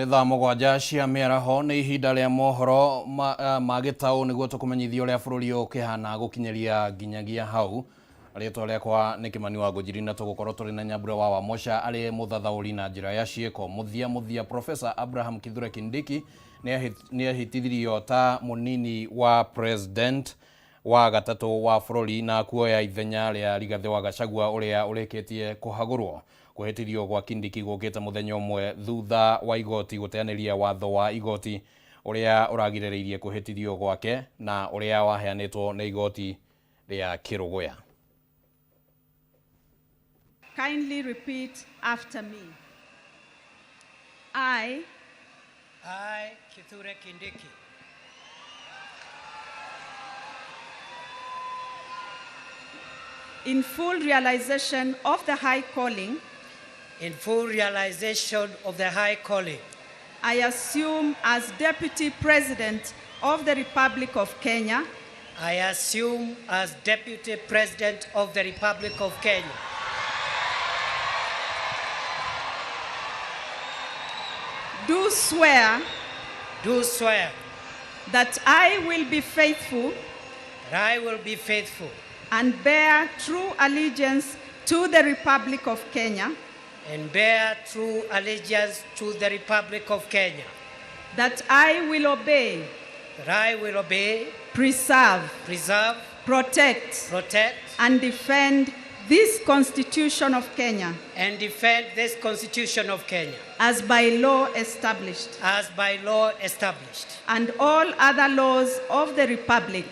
Nĩ thaa mũgwanja cia mĩaraho nĩ ihinda rĩa mohoro ma gĩtaũ nĩguo tũkũmenyithia ũrĩa bũrũri ũkĩhana gũkinyeria nginyagia hau. Rĩtwa rĩakwa nĩ Kimani wa Ngũnjiri na tũgũkorwo tũrĩ na Nyambura wa Wamosha arĩ mũthathaũri na njĩra ya ciĩko. Mũthia Professor Abraham Kithure Kindiki nĩ ahĩtithirio ta mũnini wa president wa gatatũ wa bũrũri na kuoya ithenya rĩa Rigathĩ wa Gachagua ũrĩa ũrĩkĩtie kũhagũrwo. Kuhĩtithio gwa Kindiki gũkĩte mũthenya ũmwe thutha wa igoti gũteanĩria watho wa igoti ũrĩa ũragirĩrĩirie kuhĩtithio gwake na ũrĩa waheanĩtwo nĩ igoti rĩa Kĩrũgũya. Kindly repeat after me. I, Kithure Kindiki, in full realization of the high calling, I assume as Deputy President of the Republic of Kenya, do swear that I will be faithful and bear true allegiance to the Republic of Kenya, that I will obey, preserve, protect, and defend this Constitution of Kenya as by law established, and all other laws of the Republic,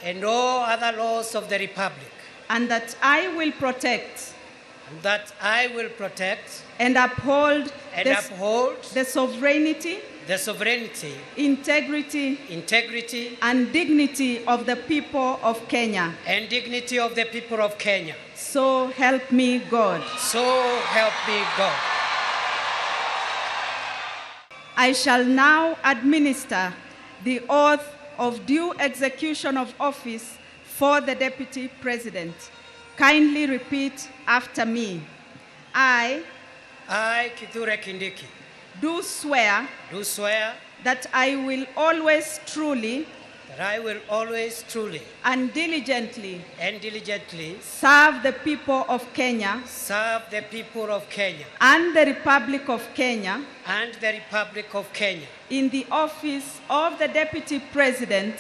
and that I will protect and uphold the sovereignty, integrity, and dignity of the people of Kenya. So help me God. I shall now administer the oath of due execution of office for the Deputy President. Kindly repeat after me. I, Kithure Kindiki, do swear that I will always truly and diligently serve the people of Kenya and the Republic of Kenya in the office of the Deputy President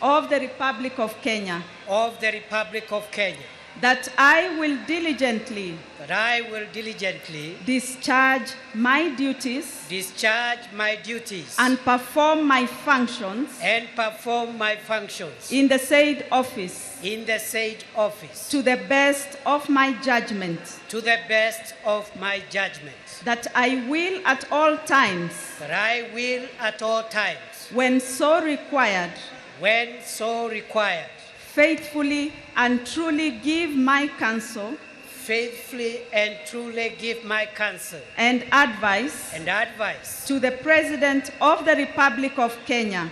of the Republic of Kenya, that I will diligently discharge my duties and perform my functions in the said office to the best of my judgment, that I will at all times when so required faithfully and truly give my counsel and advice to the President of the Republic of Kenya,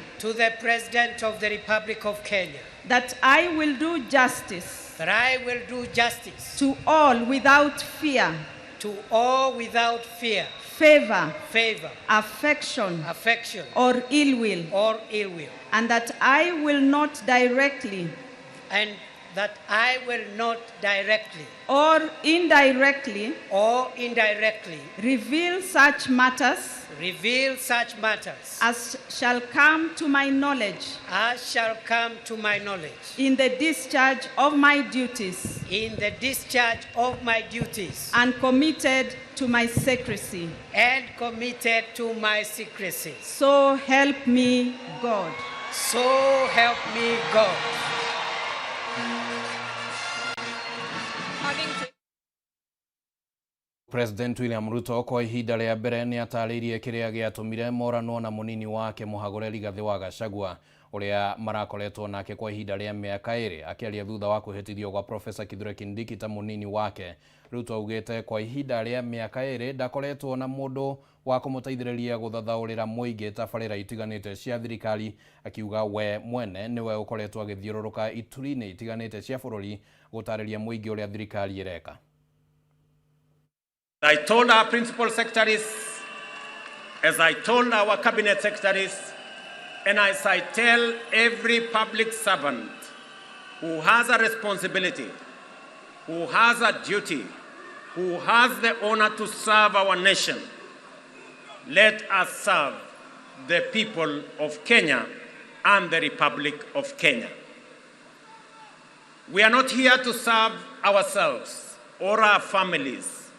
that I will do justice to all without fear, favor, affection, or ill will, and that I will not directly or indirectly reveal such matters as shall come to my knowledge in the discharge of my duties and committed to my secrecy. So help me God. President William Ruto kwa ihinda rĩa mbere nĩ atarĩirie kĩrĩa gĩatũmire morano na mũnini wake mũhagũre Rigathĩ wa Gachagua ũrĩa marakoretwo nake kwa ihinda rĩa mĩaka ĩrĩ. Akĩaria thutha wa kũhĩtithio gwa Professor Kithure Kindiki ta mũnini wake, Ruto augĩte kwa ihinda rĩa mĩaka ĩrĩ ndakoretwo na mũndũ wa kũmũteithĩrĩria gũthathaũrĩra mũingĩ tabarĩra itiganĩte cia thirikari, akiuga we mwene nĩwe ũkoretwo agĩthiũrũrũka ituri-inĩ itiganĩte cia bũrũri gũtarĩria mũingĩ ũrĩa thirikari ĩreka. I told our principal secretaries, as I told our cabinet secretaries, and as I tell every public servant who has a responsibility, who has a duty, who has the honor to serve our nation, let us serve the people of Kenya and the Republic of Kenya. We are not here to serve ourselves or our families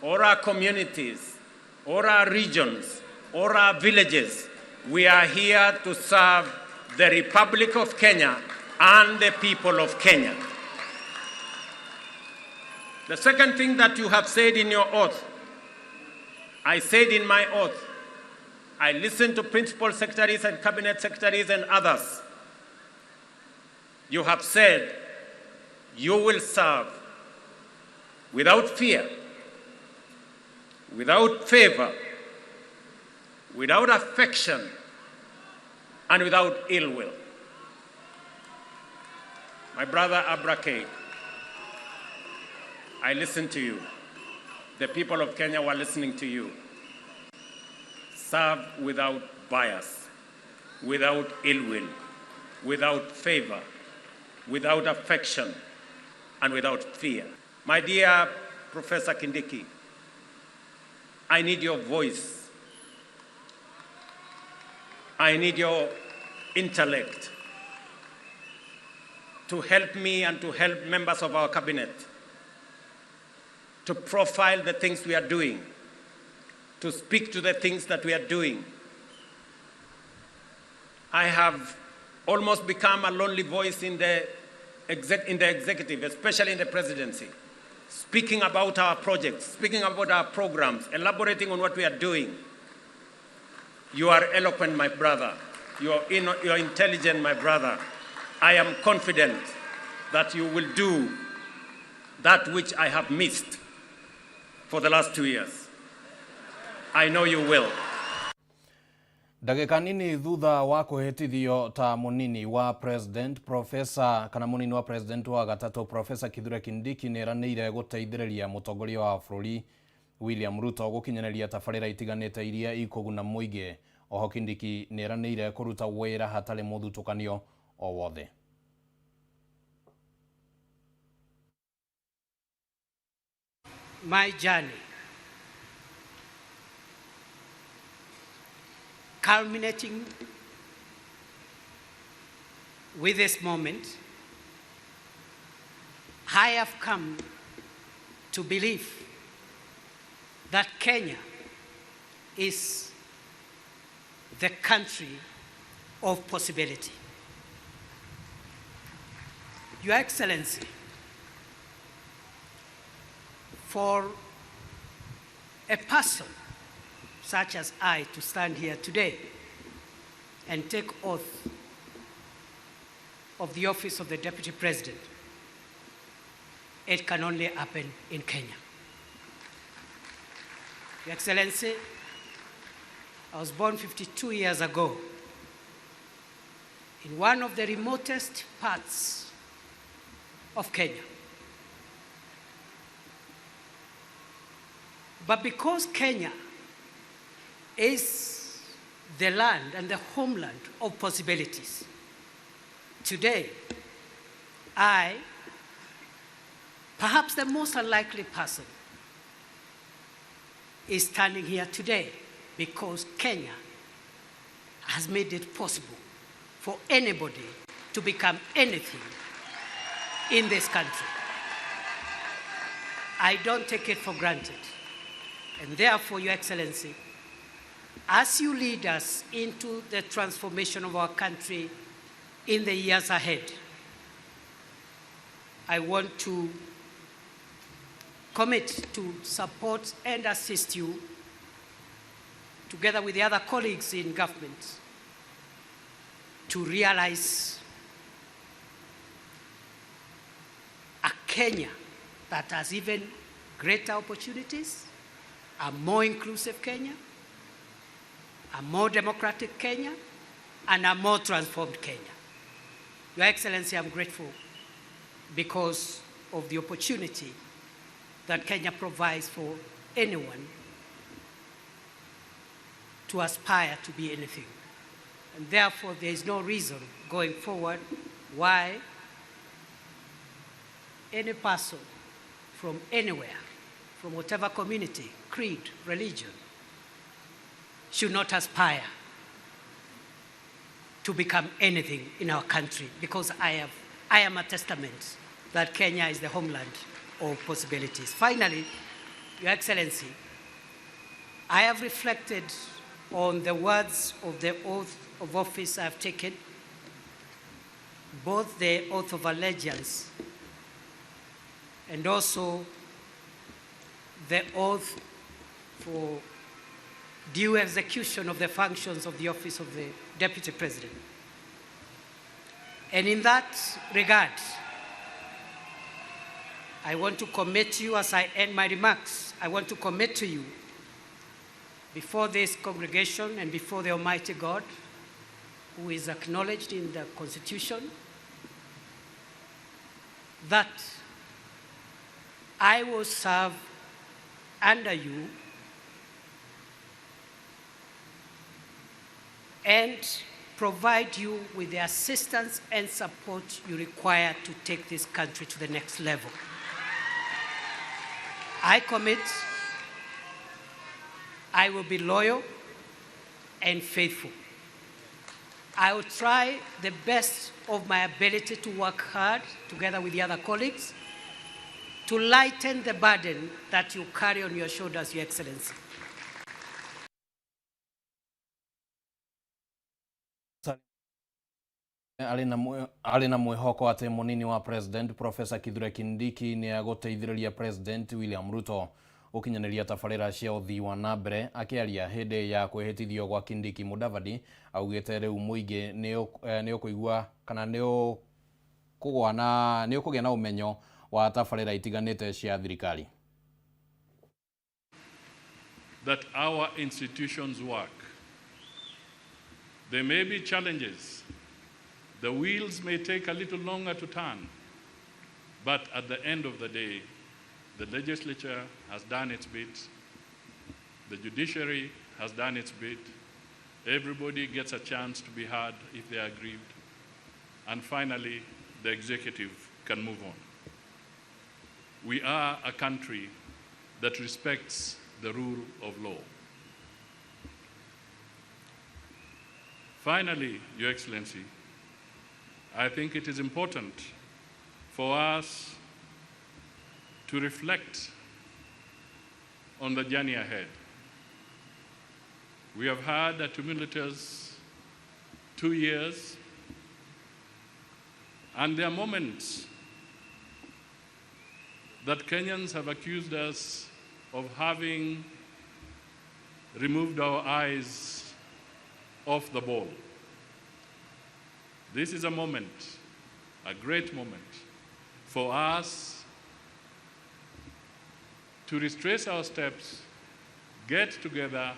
or our communities or our regions or our villages. We are here to serve the Republic of Kenya and the people of Kenya. The second thing that you have said in your oath, I said in my oath, I listened to principal secretaries and cabinet secretaries and others. You have said you will serve without fear, without favor, without affection, and without ill will. My brother Abrake, I listened to you. The people of Kenya were listening to you. Serve without bias, without ill will, without favor, without affection, and without fear. My dear Professor Kindiki, I need your voice. I need your intellect to help me and to help members of our cabinet to profile the things we are doing, to speak to the things that we are doing. I have almost become a lonely voice in the executive, especially in the presidency, speaking about our projects, speaking about our programs, elaborating on what we are doing. You are eloquent, my brother. You are intelligent, my brother. I am confident that you will do that which I have missed for the last 2 years. I know you will. Ndagika nini thutha wa kuhetithio ta munini wa president professor kana munini wa president wa gatatu professor Kithure Kindiki neranire guteithiriria mutongoria wa bururi William Ruto gukinyaneria tabarira itiganite iria ikuguna muingi. Oho Kindiki neranire kuruta wira hatari muthutukanio o wothe. My journey, culminating with this moment, I have come to believe that Kenya is the country of possibility. Your Excellency, for a person such as I to stand here today and take oath of the office of the Deputy President, it can only happen in Kenya. Your Excellency, I was born 52 years ago in one of the remotest parts of Kenya. But because Kenya is the land and the homeland of possibilities, today I, perhaps the most unlikely person, is standing here today because Kenya has made it possible for anybody to become anything in this country. I don't take it for granted. And therefore, Your Excellency, as you lead us into the transformation of our country in the years ahead, I want to commit to support and assist you, together with the other colleagues in government, to realize a Kenya that has even greater opportunities, a more inclusive Kenya, a more democratic Kenya, and a more transformed Kenya. Your Excellency, I'm grateful because of the opportunity that Kenya provides for anyone to aspire to be anything. And therefore, there is no reason going forward why any person from anywhere, from whatever community, creed, religion, should not aspire to become anything in our country, because I am a testament that Kenya is the homeland of possibilities. Finally, Your Excellency, I have reflected on the words of the oath of office I have taken, both the oath of allegiance and also the oath for due execution of the functions of the office of the Deputy President. And in that regard, I want to commit to you, as I end my remarks, I want to commit to you before this congregation and before the Almighty God, who is acknowledged in the Constitution, that I will serve under you and provide you with the assistance and support you require to take this country to the next level. I commit, I will be loyal and faithful. I will try the best of my ability to work hard together with the other colleagues to lighten the burden that you carry on your shoulders, Your Excellency. Arĩ na mwĩhoko atĩ mũnini wa president Professor Kithure Kindiki nĩ agũteithĩrĩria president William Ruto gũkinyanĩria tabarĩra cia ũthii wa na mbere. Akĩaria hĩndĩ ya kwĩhĩtithio gwa Kindiki, Mudavadi augĩte rĩu mũingĩ nĩ ũkũigua kana nĩ ũkũgĩa na ũmenyo wa tabarĩra itiganĩte cia thirikari. That our institutions work. There may be challenges. The wheels may take a little longer to turn, but at the end of the day, the legislature has done its bit, the judiciary has done its bit, everybody gets a chance to be heard if they are aggrieved, and finally, the executive can move on. We are a country that respects the rule of law. Finally, Your Excellency, I think it is important for us to reflect on the journey ahead. We have had a tumultuous 2 years, and there are moments that Kenyans have accused us of having removed our eyes off the ball. This is a moment, a great moment, for us to retrace our steps, get together,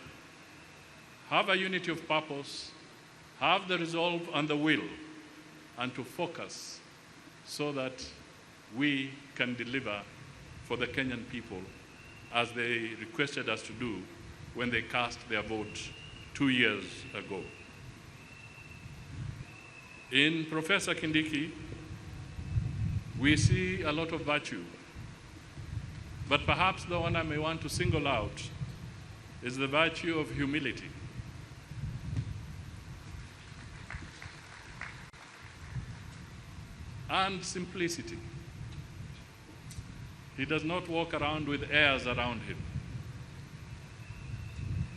have a unity of purpose, have the resolve and the will, and to focus so that we can deliver for the Kenyan people as they requested us to do when they cast their vote 2 years ago. In Professor Kindiki, we see a lot of virtue, but perhaps the one I may want to single out is the virtue of humility. And simplicity. He does not walk around with airs around him.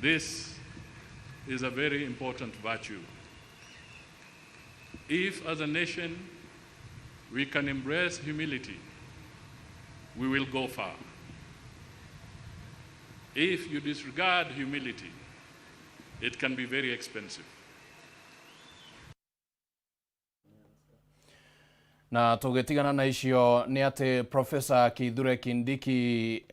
This is a very important virtue. If, as a nation, we can embrace humility, we will go far. If you disregard humility, it can be very expensive. Na tũgĩtigana na icio nĩ atĩ Professor Kithure Kindiki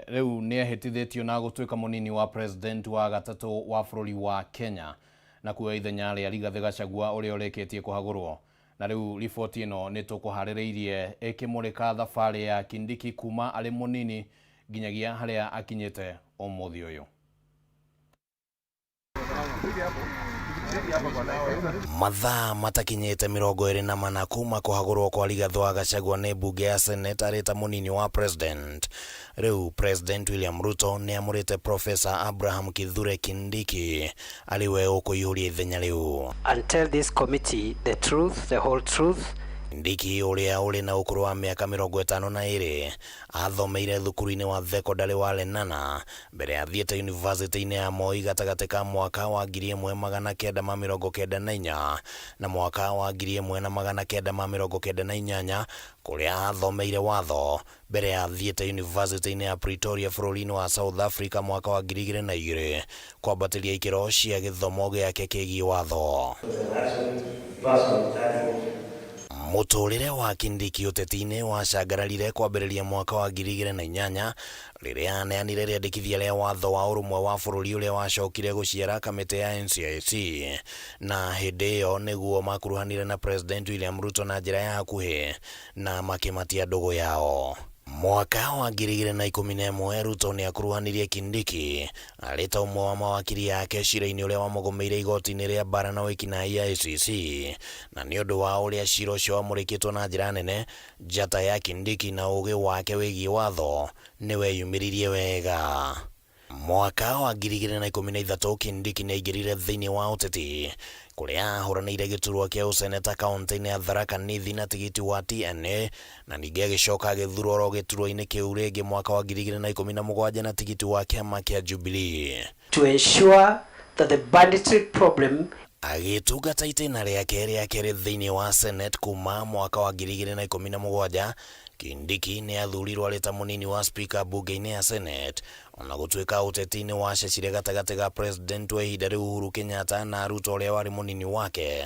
rĩu nĩ ehĩtithĩtio na gũtuĩka mũnini wa president wa gatatũ wa bũrũri wa Kenya na kuoya ithenya rĩa Rigathĩ Gachagua ũrĩa ũrĩkĩtie kũhagũrwo. Na rĩu riboti ĩno nĩ tũkũharĩrĩirie ĩkĩmũrĩka thabarĩ ya Kindiki kuma arĩ mũnini nginyagia haria akinyite umuthi uyu. Mathaa matakinyite 24 kuma kuhagurwo kwa Rigathi wa Gachagua ni bunge ya Senate arita munini wa president. Riu President William Ruto ni amurite Professor Abraham Kithure Kindiki aliwe ukuihuria ithenya riu. And tell this committee the truth, the whole truth. Kindiki uria uri na ukuru wa miaka 52 athomeire thukuru-ini wa thekondarĩ wa Lenana mbere ya thiĩte university-ini ya Moi gatagatĩ ka mwaka wa 1994 na mwaka wa 1998 kuria athomeire watho mbere ya thiĩte university-ini ya Pretoria bũrũri-inĩ wa South Africa mwaka wa 2002 kwambatiria ikĩro cia gĩthomo gĩake kĩgiĩ watho. Muturire wa Kindiki uteti-ini wacangararire kwambĩrĩria mwaka wa 2008 rĩrĩa aneanire rĩandĩkithia rĩa watho wa ũrũmwe wa bũrũri ũrĩa wacokire gũciara kamĩtĩ ya NCIC, na hĩndĩ ĩyo nĩguo makuruhanire na President William Ruto na njĩra ya hakuhĩ na makĩmatia ndũgũ yao. Mwaka wa 2011 Ruto ni akuruhanirie Kindiki arĩ ta ũmwe wa mawakiri yake cira-inĩ ũrĩa wamũgũmĩire igoti-inĩ rĩa bara na wĩkinaĩ ya ICC, na nĩ ũndũ wa ũrĩa cira ũcio wamũrĩkĩtwo na njĩra nene, njata ya Kindiki na ũgĩ wake wĩgiĩ watho nĩ weyumĩririe wega. Mwaka wa 2013 Kindiki nĩ aingĩrire thĩinĩ wa ũteti kuria ahũranĩire gĩturwa kĩa ũseneta kaunti-inĩ ya Tharaka Nithi na tigiti wa TNA, na ningĩ agĩcoka agĩthurwo oro gĩturwa-inĩ kĩu rĩngĩ mwaka wa 2017 na tigiti wa kĩama kĩa Jubilee. To ensure that the banditry problem agĩtungata itĩna rĩake rĩa kerĩ thĩinĩ wa Senate kuma mwaka wa 2017, Kindiki ni athurirwo arĩ ta munini wa speaker bunge-inĩ ya Senate, ona gũtuĩka ũteti-inĩ wacecire gatagatĩ ga President wa ihinda rĩu Uhuru Kenyatta na Ruto ũrĩa warĩ munini wake.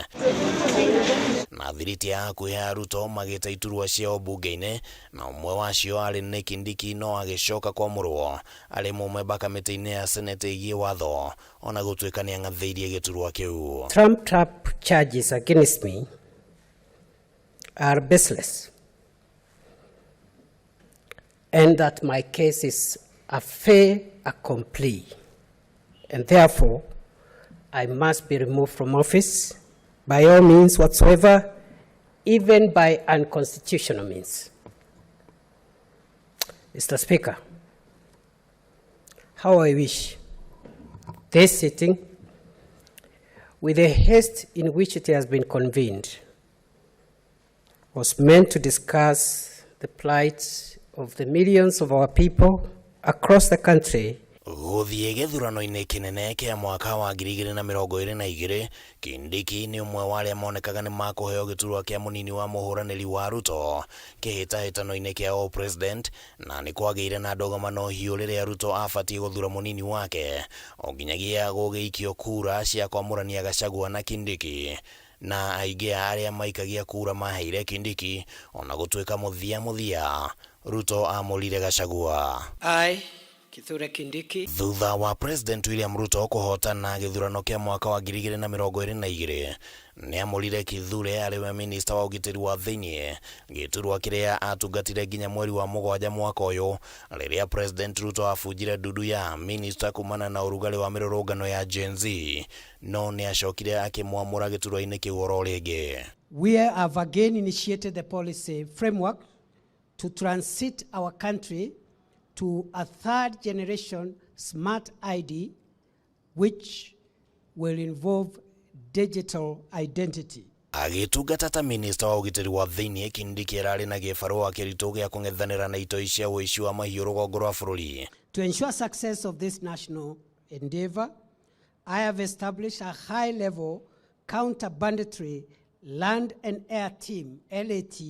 Na thiriti ya hakuhĩ ya Ruto magĩte iturwa ciao bunge-inĩ, na ũmwe wacio arĩ nĩ Kindiki no agĩcoka kwamũrwo arĩ mũmemba kamĩtĩ-inĩ ya Senate ĩgiĩ watho, ona gũtuĩka nĩ ang'athĩirie gĩturwa kĩu. Trumped up charges against me are baseless, and that my case is a fait accompli, and therefore I must be removed from office by all means whatsoever, even by unconstitutional means. Mr. Speaker, how I wish this sitting, with the haste in which it has been convened, was meant to discuss the plight of the millions of our people across the country. Gũthiĩ gĩthurano-inĩ kĩnene kĩa mwaka wa 2022, Kindiki nĩ ũmwe wa arĩa monekaga nĩ makũheo gĩturwa kĩa mũnini wa mũhũranĩri wa Ruto kĩhĩtahĩtano-inĩ kĩa All President, na nĩ kwagĩire na ndũgũmano hiũ rĩrĩa Ruto abatiĩ gũthura mũnini wake, o nginyagia gũgĩikio kura cia kwamũrania Gachagua na Kindiki, na aingĩ arĩa maikagia kura maheire Kindiki, ona gũtuĩka mũthia Ruto amũrire Gachagua. Kithure Kindiki. Thutha wa President William Ruto kũhotana gĩthurano kĩa mwaka wa 2022, nĩ amũrire Kithure arĩ minister wa ũgitĩri wa thĩinĩ, gĩturwa kĩrĩa atungatire nginya mweri wa Mũgwanja mwaka ũyũ, rĩrĩa President Ruto abunjire ndudu ya minister kumana na ũrugarĩ wa mĩrũrũngano ya Gen Z, no nĩ acokire akĩmwamũra gĩturwa-inĩ kĩu oro rĩngĩ. We have again initiated the policy framework to transit our country to a third generation smart ID, which will involve digital identity. Agĩtungata ta minister wa ũgitĩri wa thĩinĩ, Kindiki ararĩ na gĩbarũa kĩritũ gĩa kũng'ethanĩra na itoi cia ũici wa mahiũ rũgongo rwa bũrũri. To ensure success of this national endeavor, I have established a high-level counter-banditry land and air team, LAT,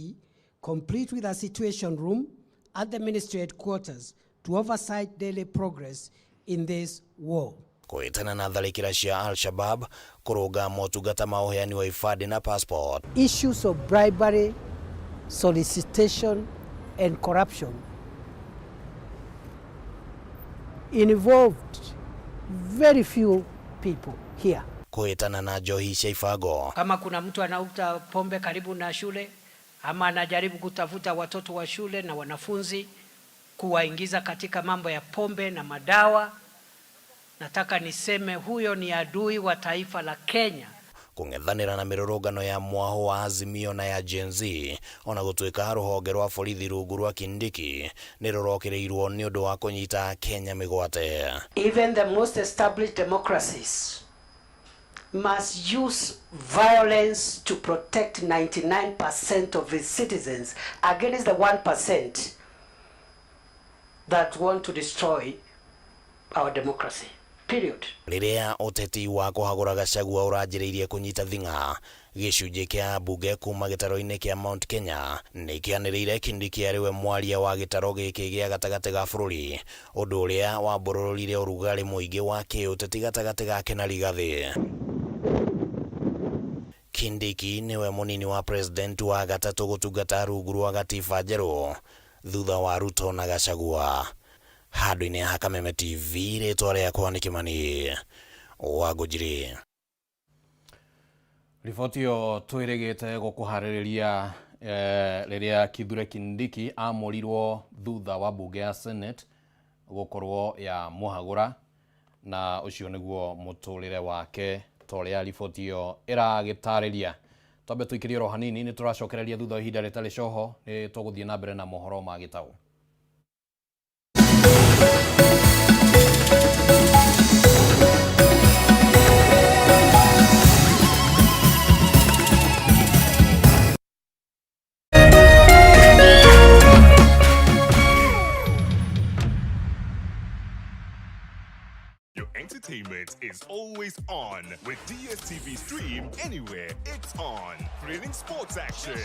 complete with a situation room at the ministry headquarters to oversight daily progress in this war. Kũhĩtana na tharĩkĩra cia Al-Shabaab, kũrũnga motungata ma ũheani wa ibandĩ na passport. Issues of bribery, solicitation, and corruption involved very few people here. Kũhĩtana na njohi cia ibango. Kama kuna mtu anauta pombe karibu na shule, ama anajaribu kutafuta watoto wa shule na wanafunzi kuwaingiza katika mambo ya pombe na madawa. Nataka niseme huyo ni adui wa taifa la Kenya. Kung'ethanĩra na mĩrũrũngano ya mwaho wa Azimio na ya Gen Z ona gũtuĩka rũhonge rwa borithi rungu rwa Kindiki nĩ rũrokereirwo nĩ ũndũ wa kũnyita Kenya mĩgwate. Even the most established democracies must use violence to protect 99% of its citizens against the 1% that want to destroy our democracy. Period. Rĩrĩa ũteti wa kũhagũra Gachagua ũranjĩrĩirie kũnyita thing'a, gĩcunjĩ kĩa mbunge kuma gĩtaro-inĩ kĩa Mount Kenya nĩ kĩanĩrĩire Kindiki arĩwe mwaria wa gĩtaro gĩkĩ gĩa gatagatĩ ga bũrũri, ũndũ ũrĩa wambũrũrire ũrugarĩ mũingĩ wa kĩũteti gatagatĩ gake na Rigathi. Kindiki nĩwe mũnini wa president wa gatatũ gũtungata rungu rwa gatiba njerũ thutha wa Ruto na Gachagua. Handũ-inĩ ha Kameme TV, rĩtwa rĩakwa nĩ Kimani wa Ngũnjiri. Riboti ĩyo twĩrĩgĩte gũkũharĩrĩria rĩrĩa Kithure Kindiki amũrirwo thutha wa mbunge ya Senate gũkorwo ya mũhagũra, na ũcio nĩguo mũtũrĩre wake torĩa riboti ĩyo ĩragĩtarĩria. Twambe tũikĩrie oro hanini, nĩ tũracokereria thutha wa ihinda rĩtarĩ coho, nĩ tũgũthiĩ na mbere na mohoro ma gĩtaũ. Entertainment is always on with DSTV Stream. Anywhere it's on. Thrilling sports action,